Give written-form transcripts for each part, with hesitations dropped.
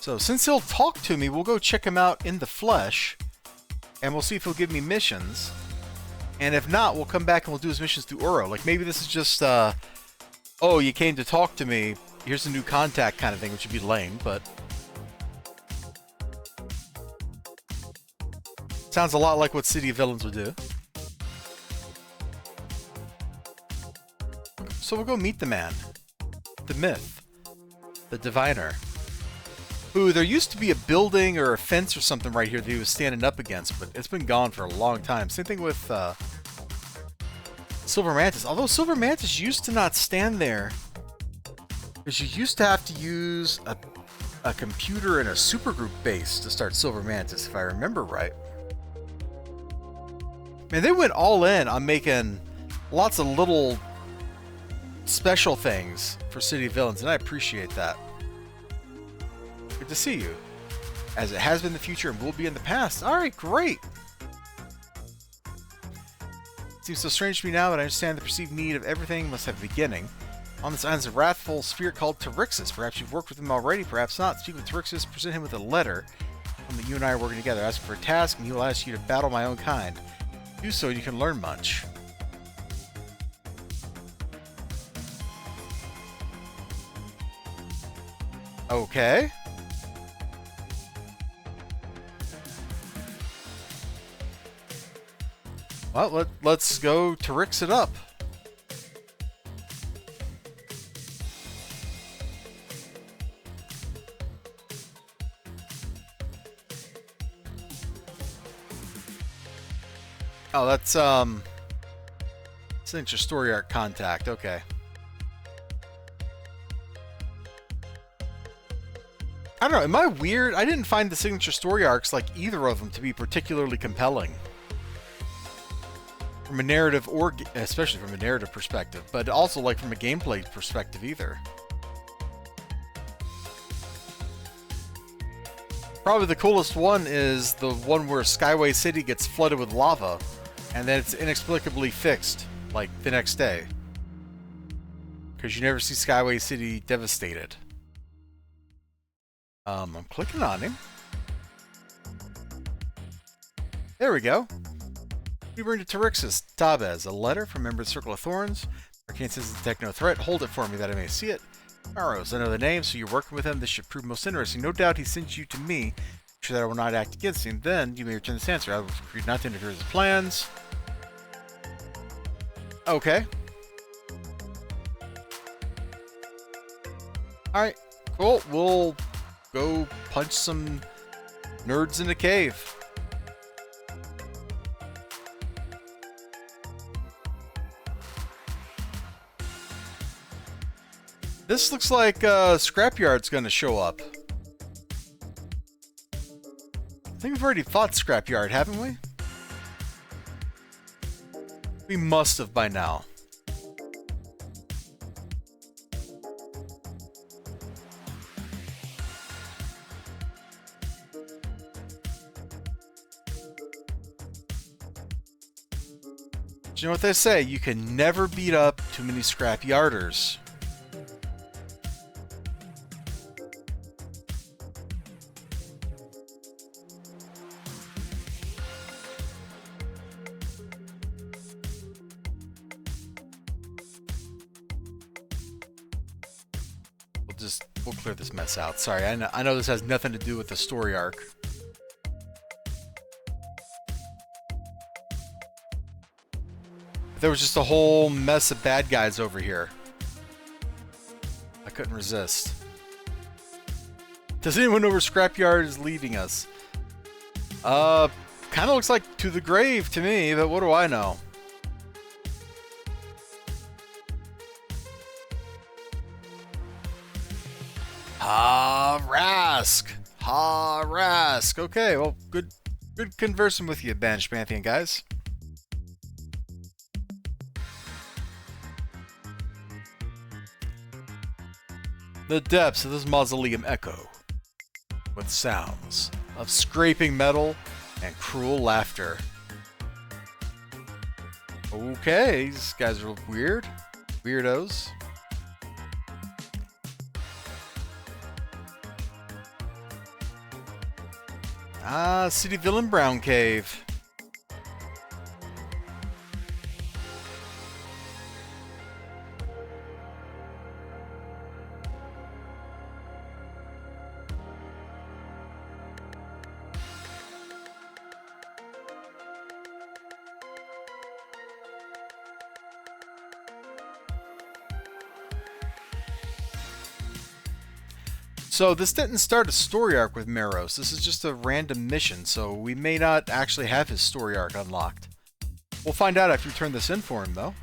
So since he'll talk to me, we'll go check him out in the flesh, and we'll see if he'll give me missions. And if not, we'll come back and we'll do his missions through Uro. Like maybe this is just, oh, you came to talk to me, here's a new contact kind of thing, which would be lame, but sounds a lot like what City of Villains would do. So we'll go meet the man, the myth, the diviner. Ooh, there used to be a building or a fence or something right here that he was standing up against, but it's been gone for a long time. Same thing with Silver Mantis. Although Silver Mantis used to not stand there, because you used to have to use a computer and a supergroup base to start Silver Mantis, if I remember right. Man, they went all in on making lots of little special things for City of Villains, and I appreciate that. Good to see you. As it has been in the future and will be in the past. Alright, great! It seems so strange to me now, but I understand the perceived need of everything must have a beginning. On this island is a wrathful spirit called Tyrixus. Perhaps you've worked with him already, perhaps not. Speak with Tyrixus, present him with a letter from that you and I are working together. Ask for a task, and he will ask you to battle my own kind. Do so, and you can learn much. Okay. Well, let's go Tyrix it up. Oh, that's signature story arc contact. Okay. I don't know. Am I weird? I didn't find the signature story arcs, like either of them, to be particularly compelling. From a narrative, or especially from a narrative perspective, but also like from a gameplay perspective either. Probably the coolest one is the one where Skyway City gets flooded with lava, and then it's inexplicably fixed, like the next day. Because you never see Skyway City devastated. I'm clicking on him. There we go. You bring to Tyrixus, Tabez, a letter from a member of the Circle of Thorns. Arcane says detect no threat. Hold it for me that I may see it. Maros, I know the name, so you're working with him. This should prove most interesting. No doubt he sent you to me, sure that I will not act against him. Then you may return this answer. I will agree not to interfere with his plans. Okay. Alright, cool. We'll go punch some nerds in a cave. This looks like Scrapyard's gonna show up. I think we've already fought Scrapyard, haven't we? We must have by now. You know what they say? You can never beat up too many Scrapyarders. We'll clear this mess out. Sorry, I know this has nothing to do with the story arc. There was just a whole mess of bad guys over here. I couldn't resist. Does anyone know where Scrapyard is leading us? Kind of looks like to the grave to me, but what do I know? Rask. Okay, well, good conversing with you, Banished Pantheon guys. The depths of this mausoleum echo with sounds of scraping metal and cruel laughter. Okay, these guys are weird. Weirdos. Ah, City Villain Brown Cave. So this didn't start a story arc with Maros. This is just a random mission, so we may not actually have his story arc unlocked. We'll find out after you turn this in for him, though.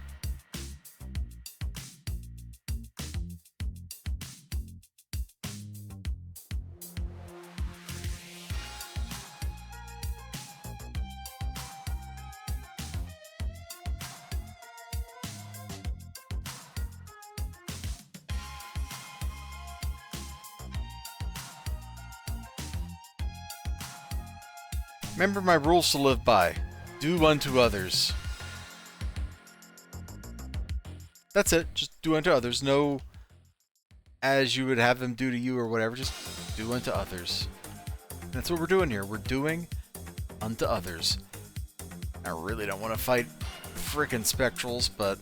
Remember my rules to live by. Do unto others. That's it. Just do unto others. No as you would have them do to you or whatever. Just do unto others. That's what we're doing here. We're doing unto others. I really don't want to fight frickin' spectrals, but...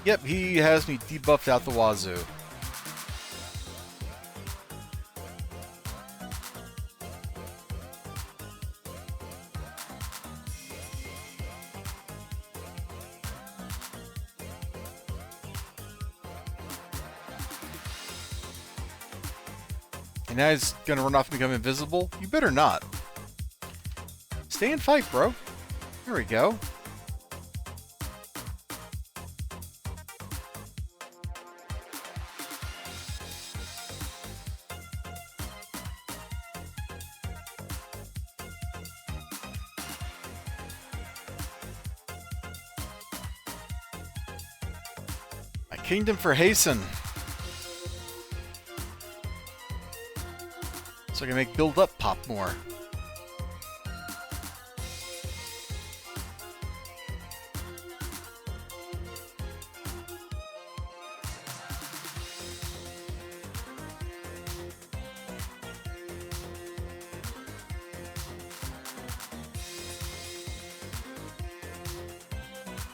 Yep, he has me debuffed out the wazoo. And now he's gonna run off and become invisible? You better not. Stay and fight, bro. There we go. My kingdom for hasten. So I can make build up pop more.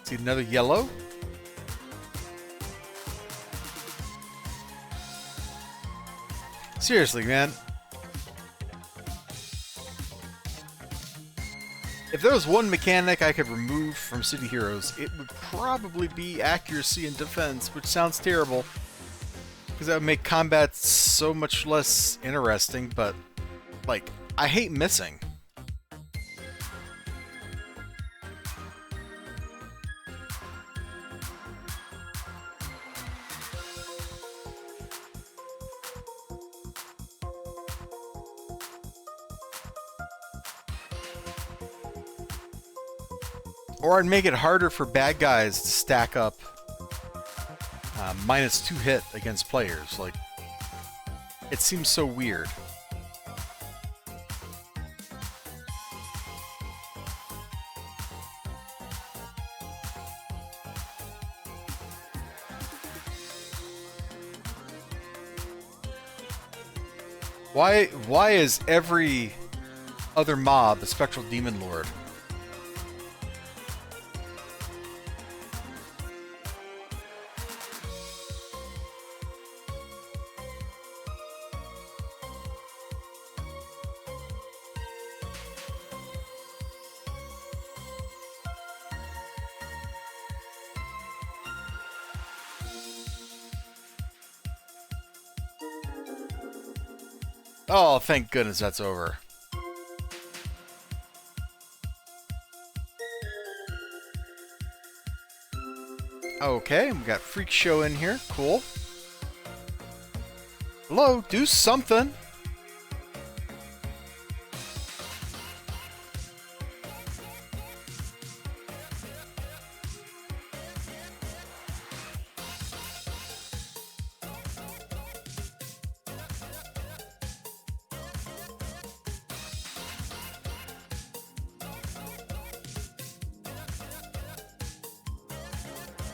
See another yellow. Seriously, man. If there was one mechanic I could remove from City Heroes, it would probably be accuracy and defense, which sounds terrible, because that would make combat so much less interesting, but, like, I hate missing. Or I'd make it harder for bad guys to stack up -2 hit against players. Like, it seems so weird. Why is every other mob a spectral demon lord? Oh, thank goodness that's over. Okay, we got Freak Show in here. Cool. Hello, do something.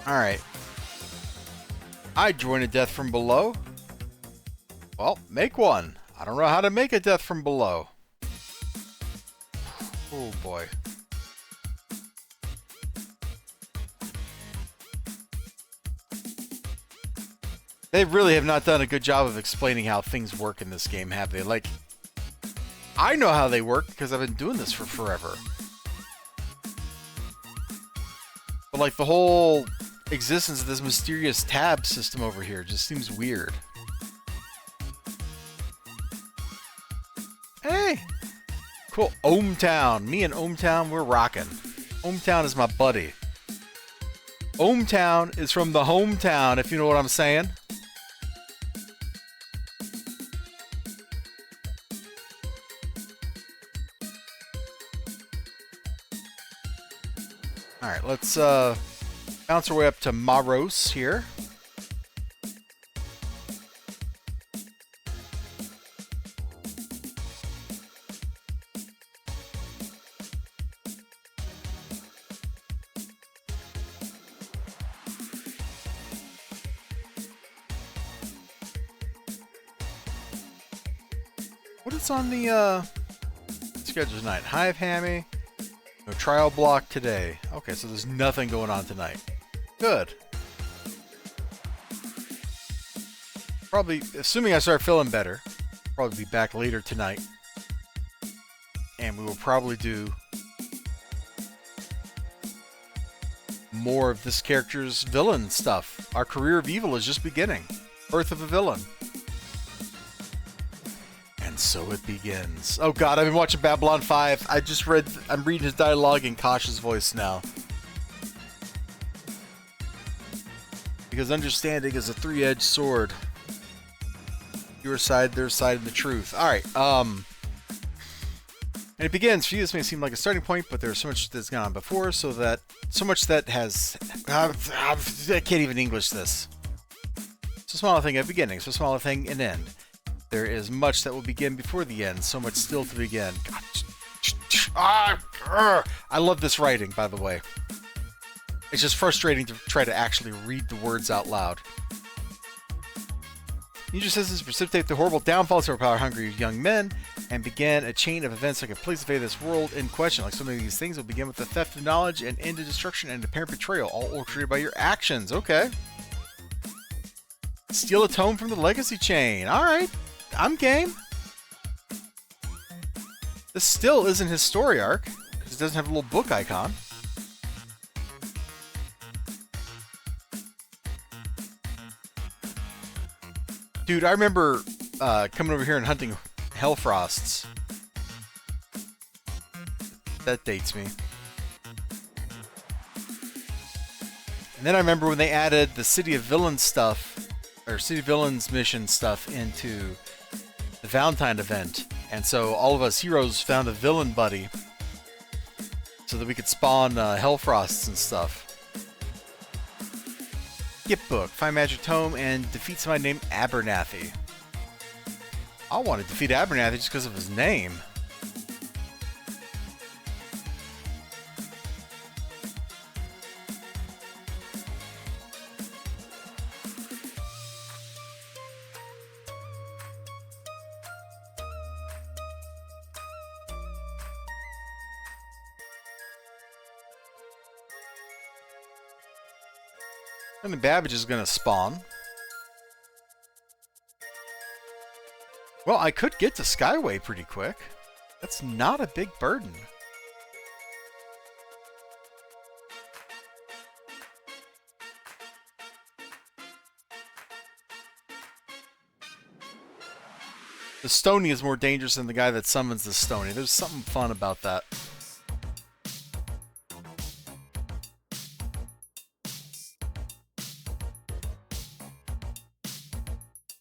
Alright. I join a death from below. Well, make one. I don't know how to make a death from below. Oh boy. They really have not done a good job of explaining how things work in this game, have they? Like, I know how they work because I've been doing this for forever. But like the whole existence of this mysterious tab system over here just seems weird. Hey! Cool. ohmTown. Me and ohmTown, we're rocking. ohmTown is my buddy. ohmTown is from the hometown, if you know what I'm saying. Alright, let's bounce our way up to Maros here. What is on the schedule tonight? Hive Hammy. No trial block today. Okay, so there's nothing going on tonight. Good. Probably, assuming I start feeling better, probably be back later tonight. And we will probably do more of this character's villain stuff. Our career of evil is just beginning. Birth of a villain. And so it begins. Oh god, I've been watching Babylon 5. I'm reading his dialogue in Kosh's voice now. Because understanding is a three-edged sword. Your side, their side, and the truth. Alright, and it begins. For you, this may seem like a starting point, but there's so much that's gone on before, so much that has... I can't even English this. So small a thing at beginning, so small a thing an end. There is much that will begin before the end, so much still to begin. I love this writing, by the way. It's just frustrating to try to actually read the words out loud. Ninja systems precipitate the horrible downfalls of our power-hungry young men and began a chain of events that could place the fate of this world in question. Like so many of these things will begin with the theft of knowledge and end in destruction and apparent betrayal, all orchestrated by your actions. Okay. Steal a tome from the legacy chain. Alright. I'm game. This still isn't his story arc, because it doesn't have a little book icon. Dude, I remember coming over here and hunting Hellfrosts. That dates me. And then I remember when they added the City of Villains stuff, or City of Villains mission stuff into the Valentine event. And so all of us heroes found a villain buddy so that we could spawn Hellfrosts and stuff. Gift book. Find magic tome and defeat somebody named Abernathy. I want to defeat Abernathy just because of his name. And the Babbage is going to spawn. Well, I could get to Skyway pretty quick. That's not a big burden. The Stony is more dangerous than the guy that summons the Stony. There's something fun about that.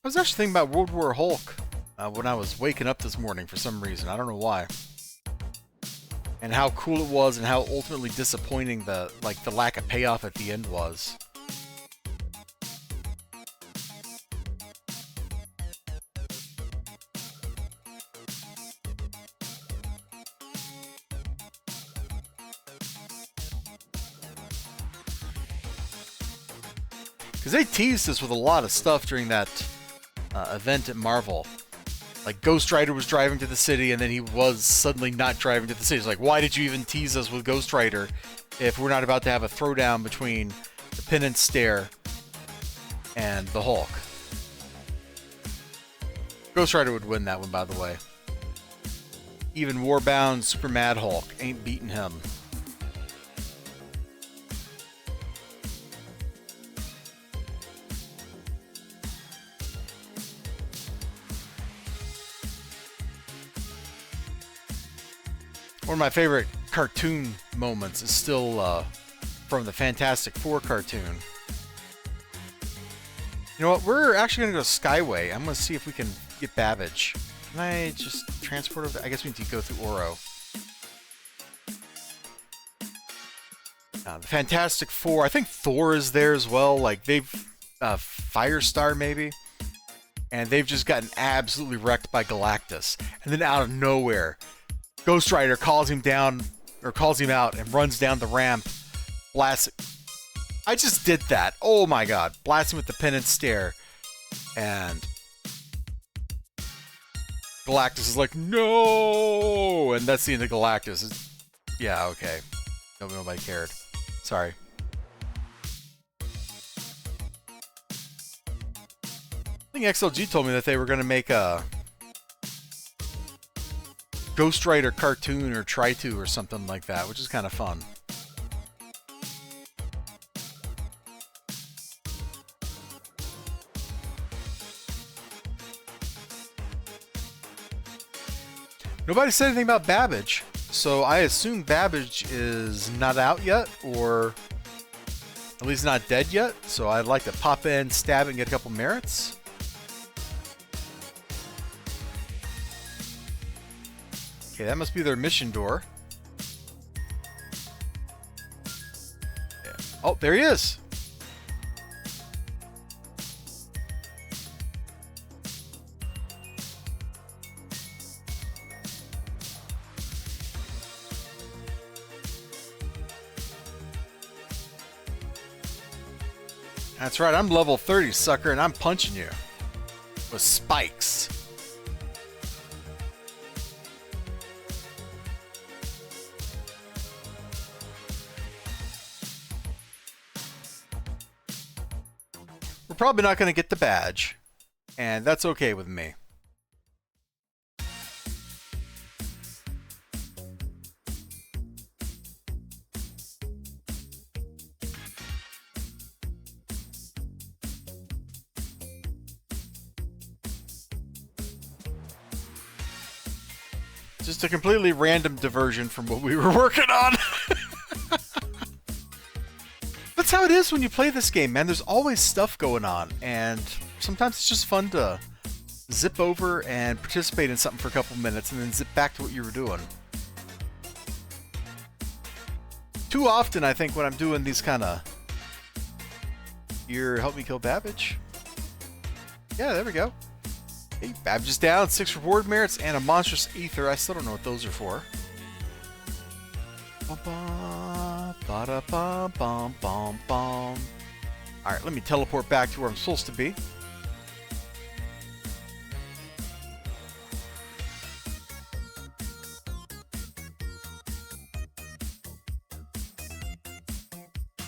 I was actually thinking about World War Hulk when I was waking up this morning for some reason. I don't know why. And how cool it was and how ultimately disappointing the lack of payoff at the end was. Because they teased us with a lot of stuff during that event at Marvel. Like Ghost Rider was driving to the city, and then he was suddenly not driving to the city. It's like, why did you even tease us with Ghost Rider if we're not about to have a throwdown between the Penance Stare and the Hulk? Ghost Rider would win that one, by the way. Even Warbound Super Mad Hulk ain't beating him. One of my favorite cartoon moments is still from the Fantastic Four cartoon. You know what? We're actually going to go Skyway. I'm going to see if we can get Babbage. Can I just transport over? I guess we need to go through Oro. The Fantastic Four. I think Thor is there as well. Like, they've... Firestar, maybe? And they've just gotten absolutely wrecked by Galactus. And then out of nowhere... Ghost Rider calls him down, or calls him out, and runs down the ramp, blasts. I just did that. Oh my god. Blasts him with the Penance Stare. And Galactus is like, no! And that's the end of Galactus. Yeah, okay. Nobody cared. Sorry. I think XLG told me that they were going to make a Ghost Rider cartoon or try to or something like that, which is kind of fun. Nobody said anything about Babbage, so I assume Babbage is not out yet, or at least not dead yet, so I'd like to pop in, stab it, and get a couple merits. Okay, that must be their mission door. Yeah. Oh, there he is! That's right, I'm level 30, sucker, and I'm punching you with spikes. We're probably not going to get the badge, and that's okay with me. Just a completely random diversion from what we were working on. That's how it is when you play this game, man. There's always stuff going on, and sometimes it's just fun to zip over and participate in something for a couple minutes and then zip back to what you were doing. Too often, I think, when I'm doing these kind of... Here, help me kill Babbage. Yeah, there we go. Hey, Babbage is down, 6 reward merits, and a monstrous ether. I still don't know what those are for. Alright, let me teleport back to where I'm supposed to be.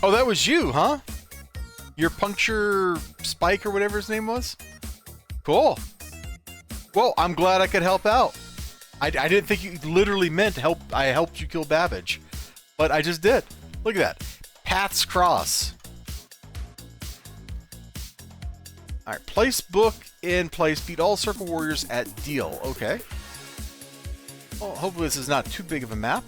Oh, that was you, huh? Your puncture spike or whatever his name was? Cool. Well, I'm glad I could help out. I didn't think you literally meant I helped you kill Babbage. But I just did. Look at that. Paths cross. Alright, place book in place. Beat all circle warriors at deal. Okay. Well, hopefully this is not too big of a map.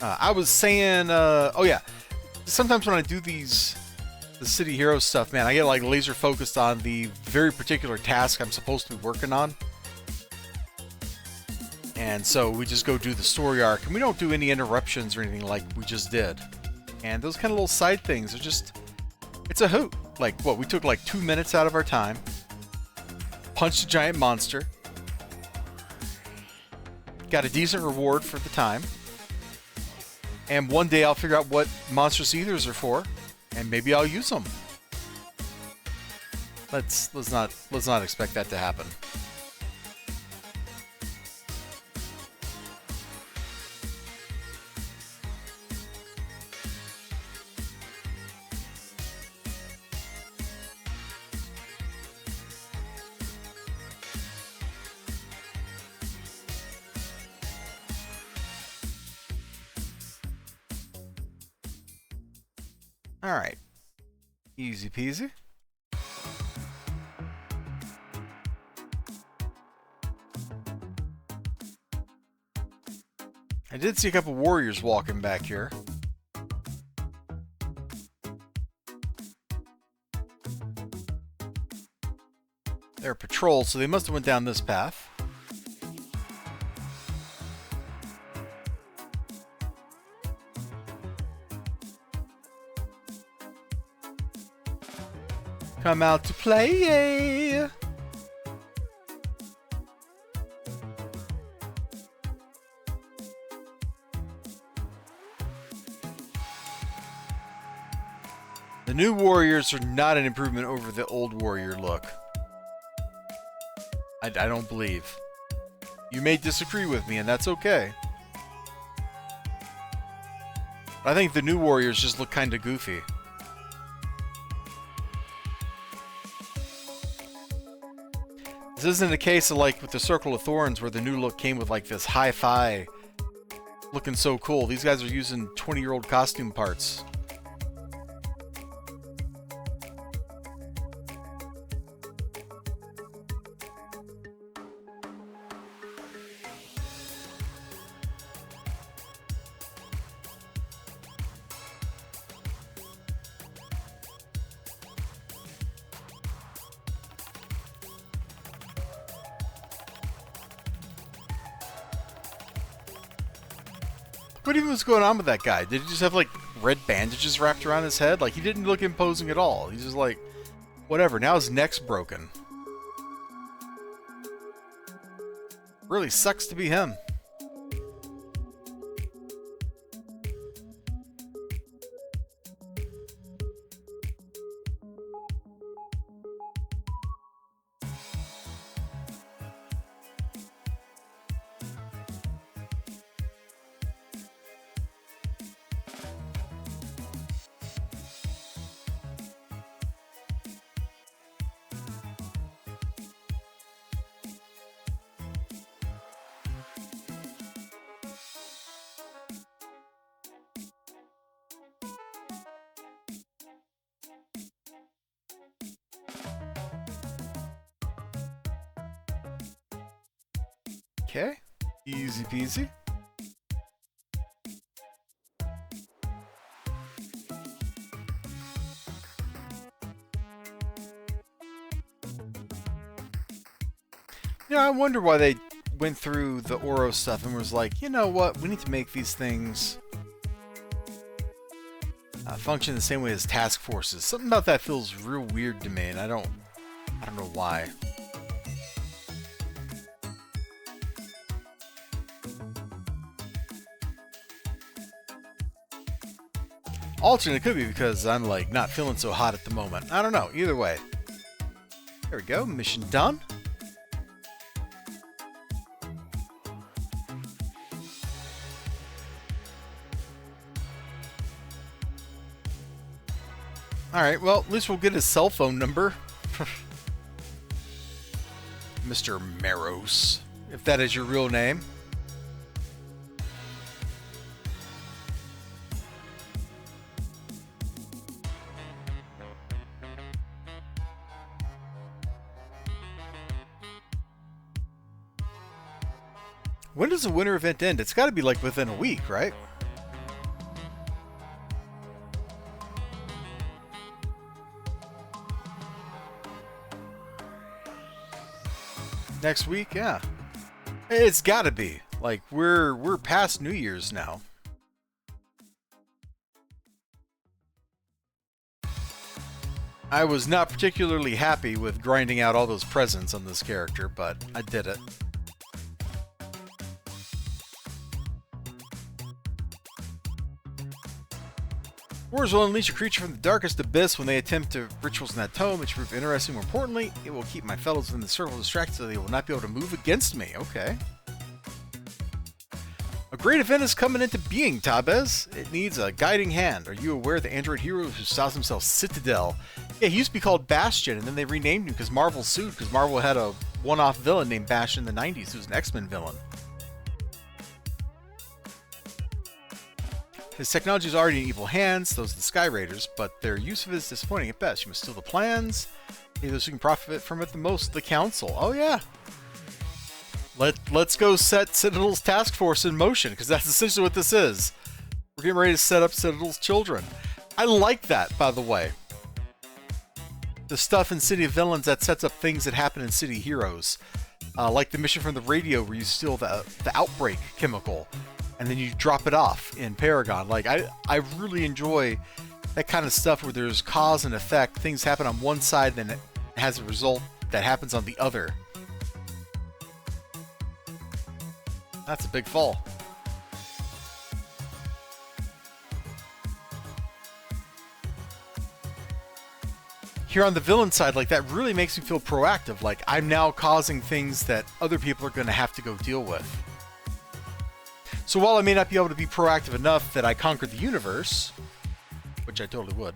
I was saying, oh yeah, sometimes when I do the City Hero stuff, man, I get like laser focused on the very particular task I'm supposed to be working on. And so we just go do the story arc, and we don't do any interruptions or anything like we just did. And those kind of little side things are just, it's a hoot. Like, what, we took like 2 minutes out of our time, punched a giant monster, got a decent reward for the time. And one day I'll figure out what monstrous ethers are for, and maybe I'll use them. Let's not expect that to happen. All right, easy peasy. I did see a couple warriors walking back here. They're patrol, so they must have went down this path. Come out to play. The new warriors are not an improvement over the old warrior look. I don't believe. You may disagree with me, and that's okay. I think the new warriors just look kind of goofy. This isn't a case of like with the Circle of Thorns where the new look came with like this hi-fi looking so cool. These guys are using 20-year-old costume parts. What even was going on with that guy? Did he just have like red bandages wrapped around his head? Like he didn't look imposing at all. He's just like, whatever. Now his neck's broken. Really sucks to be him. Okay, easy peasy. You know, I wonder why they went through the Oro stuff and was like, you know what, we need to make these things function the same way as task forces. Something about that feels real weird to me, and I don't know why. Alternate, it could be because I'm like not feeling so hot at the moment. I don't know. Either way. There we go. Mission done. Alright, well, at least we'll get his cell phone number. Mr. Maros, if that is your real name. When does the winter event end? It's got to be like within a week, right? Next week, yeah. It's got to be. Like we're past New Year's now. I was not particularly happy with grinding out all those presents on this character, but I did it. Wars will unleash a creature from the darkest abyss when they attempt to rituals in that tome. It should prove interesting. More importantly, it will keep my fellows in the circle distracted so they will not be able to move against me. Okay. A great event is coming into being, Tabez. It needs a guiding hand. Are you aware of the android hero who styles himself Citadel? Yeah, he used to be called Bastion, and then they renamed him because Marvel sued, because Marvel had a one-off villain named Bastion in the 90s who was an X-Men villain. His technology is already in evil hands, those are the Sky Raiders, but their use of it is disappointing at best. You must steal the plans. Those who can profit from it the most, the Council. Oh yeah. Let's go set Citadel's task force in motion, because that's essentially what this is. We're getting ready to set up Citadel's children. I like that, by the way. The stuff in City of Villains that sets up things that happen in City Heroes. Like the mission from the radio where you steal the Outbreak chemical, and then you drop it off in Paragon. Like, I really enjoy that kind of stuff where there's cause and effect. Things happen on one side, then it has a result that happens on the other. That's a big fall. Here on the villain side, like, that really makes me feel proactive. Like, I'm now causing things that other people are going to have to go deal with. So while I may not be able to be proactive enough that I conquer the universe, which I totally would,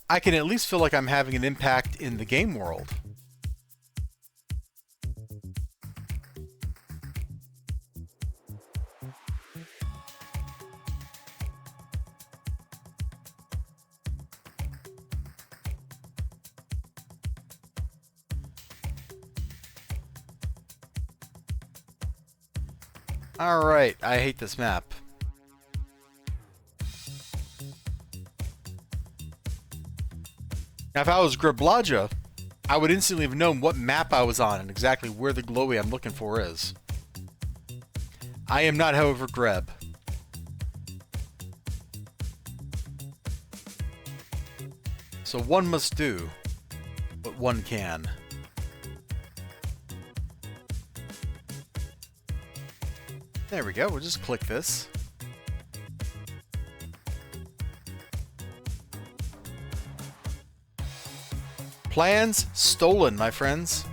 I can at least feel like I'm having an impact in the game world. Alright, I hate this map. Now, if I was Griblaja, I would instantly have known what map I was on and exactly where the glowy I'm looking for is. I am not, however, Greb. So one must do what one can. There we go, we'll just click this. Plans stolen, my friends.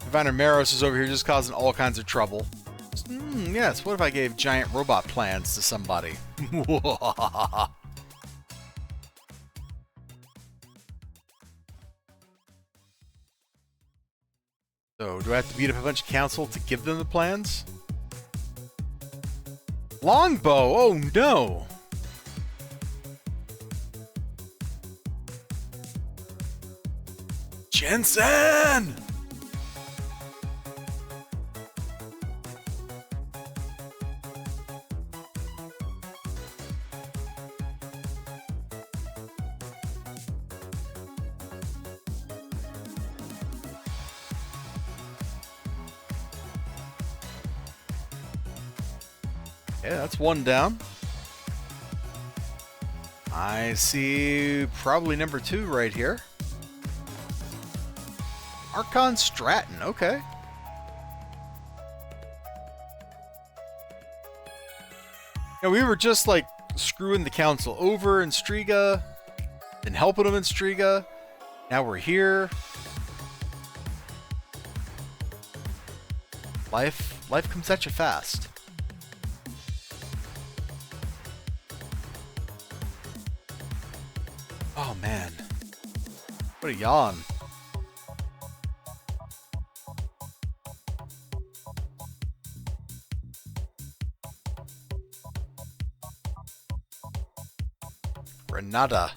Diviner Maros is over here just causing all kinds of trouble. Yes, what if I gave giant robot plans to somebody? So, do I have to beat up a bunch of council to give them the plans? Longbow! Oh no! Jensen! Yeah, that's one down. I see probably number 2 right here. Archon Stratton, okay. Yeah, we were just like screwing the council over in Striga, and helping them in Striga. Now we're here. Life comes at you fast. Oh man, what a yawn. Granada.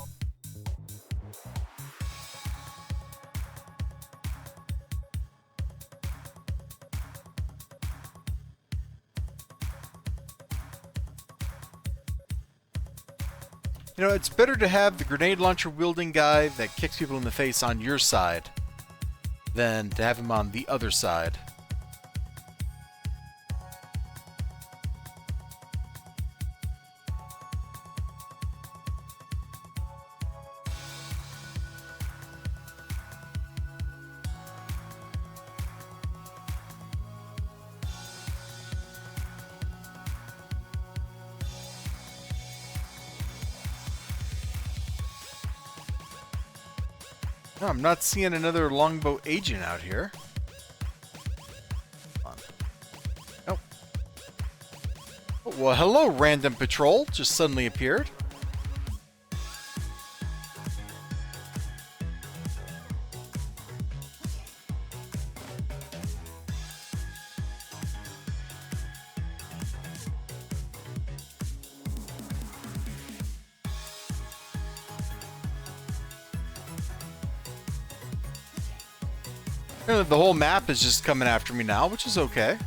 You know, it's better to have the grenade launcher wielding guy that kicks people in the face on your side than to have him on the other side. No, I'm not seeing another longbow agent out here. Come on. Nope. Oh, well, hello, random patrol. Just suddenly appeared. The whole map is just coming after me now, which is okay.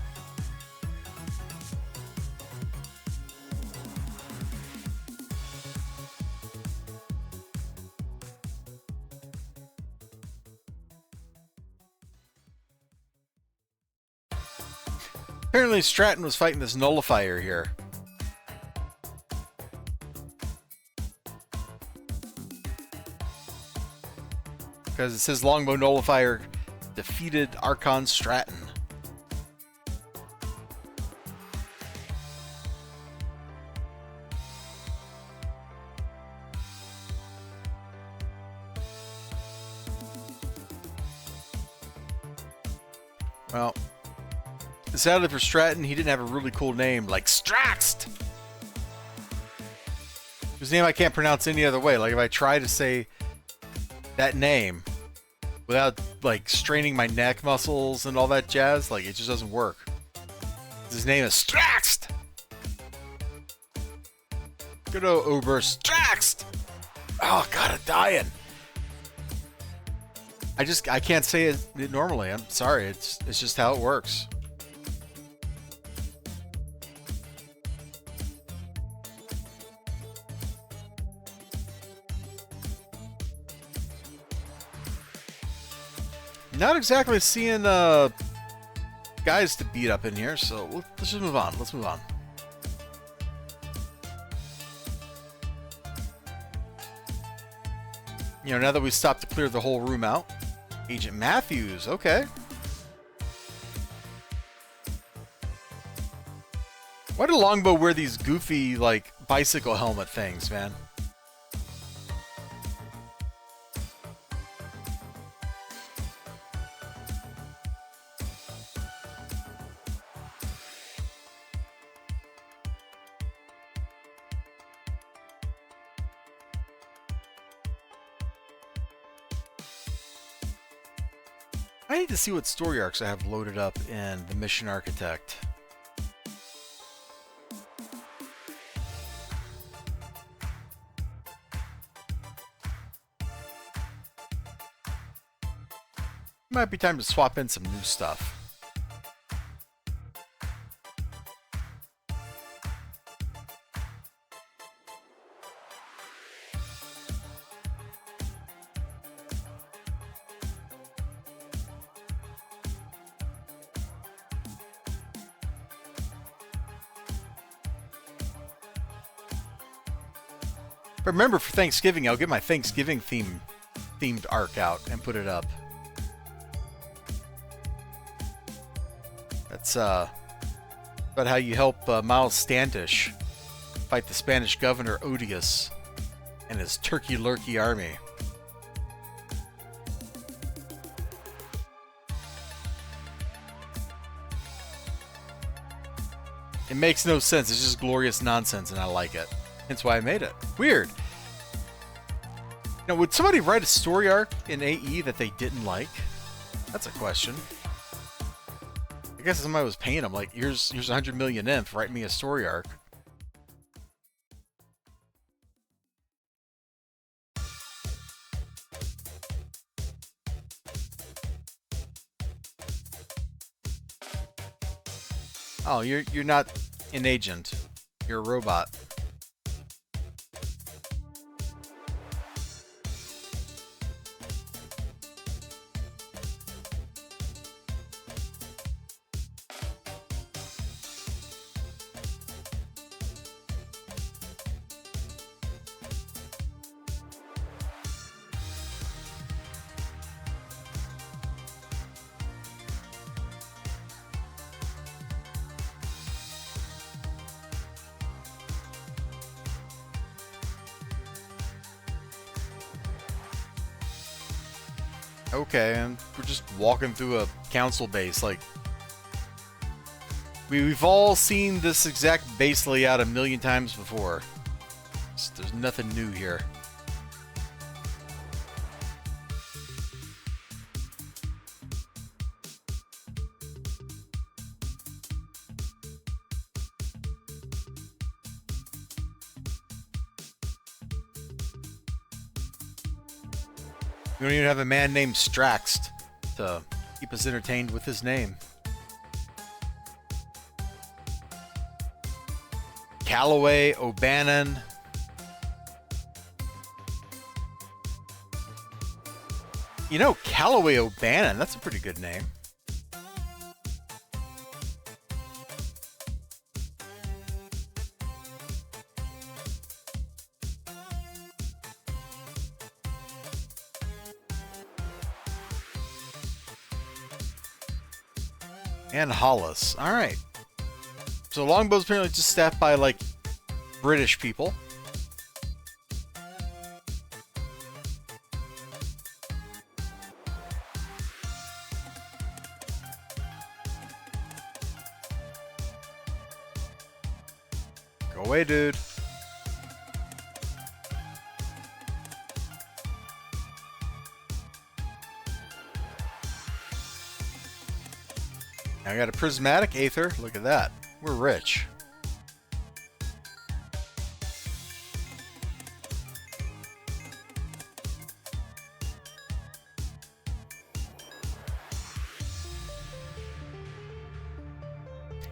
Apparently Stratton was fighting this nullifier here. Because it says longbow nullifier defeated Archon Stratton. Well, sadly for Stratton, he didn't have a really cool name like Straxt. His name I can't pronounce any other way. Like if I try to say that name without like straining my neck muscles and all that jazz, like it just doesn't work. His name is Straxt. Good old Uber Straxt. Oh god, I'm dying. I can't say it normally. I'm sorry. It's just how it works. Not exactly seeing guys to beat up in here, so let's just move on. Let's move on. You know, now that we stopped to clear the whole room out. Agent Matthews, okay. Why do Longbow wear these goofy, like, bicycle helmet things, man? I need to see what story arcs I have loaded up in the Mission Architect. Might be time to swap in some new stuff. Remember, for Thanksgiving, I'll get my Thanksgiving themed arc out and put it up. That's about how you help Miles Standish fight the Spanish governor Odious and his turkey lurkey army. It makes no sense. It's just glorious nonsense, and I like it. That's why I made it. Weird. Now, would somebody write a story arc in AE that they didn't like? That's a question. I guess somebody was paying them, like, here's 100 million inf, write me a story arc. Oh, you're not an agent. You're a robot. Okay, and we're just walking through a council base. Like, we've all seen this exact base layout a million times before. There's nothing new here. We don't even have a man named Straxed to keep us entertained with his name. Callaway O'Bannon. You know, Callaway O'Bannon, that's a pretty good name. And Hollis. Alright. So Longbow's apparently just staffed by, like, British people. Go away, dude. I got a prismatic aether. Look at that. We're rich.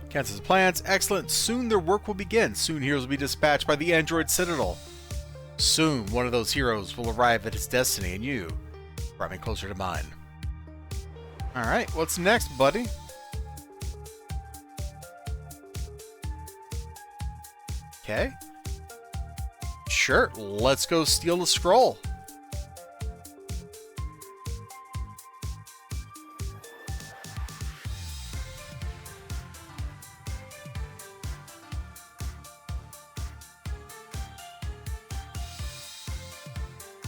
Cancels plans. Excellent. Soon their work will begin. Soon heroes will be dispatched by the android citadel. Soon one of those heroes will arrive at his destiny, and you brought me closer to mine. Alright, what's next, buddy? Okay. Sure, let's go steal the scroll.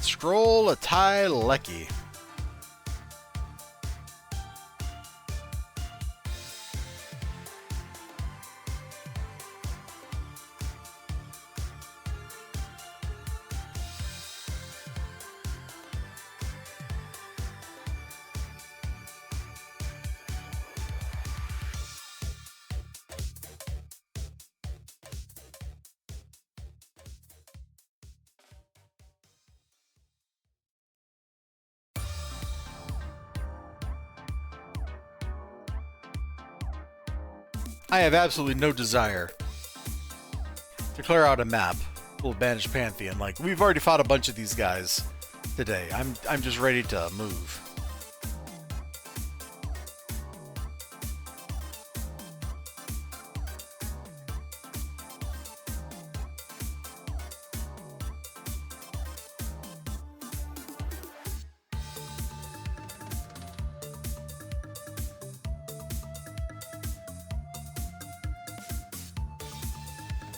Scroll a Lecky. I have absolutely no desire to clear out a map, little banished pantheon. Like, we've already fought a bunch of these guys today. I'm just ready to move.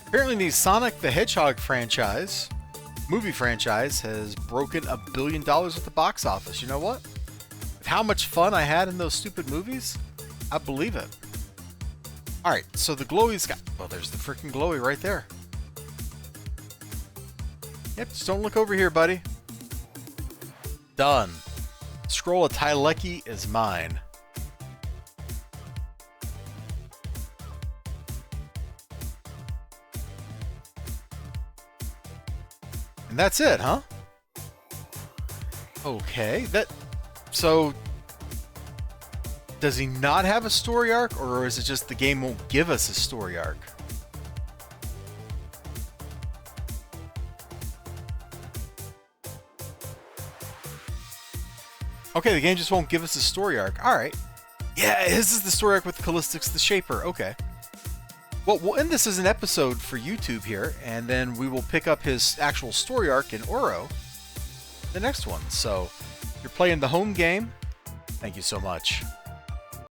Apparently the Sonic the Hedgehog movie franchise, has broken $1 billion at the box office. You know what? With how much fun I had in those stupid movies, I believe it. Alright, so the glowy's got... Well, there's the freaking glowy right there. Yep, just don't look over here, buddy. Done. Scroll of Tylecki is mine. And that's it, huh? Okay, so does he not have a story arc, or is it just the game won't give us a story arc? Okay, the game just won't give us a story arc. Alright. Yeah, this is the story arc with Callistix the Shaper. Okay. Well, we'll end this as an episode for YouTube here, and then we will pick up his actual story arc in Oro, the next one. So, if you're playing the home game, thank you so much.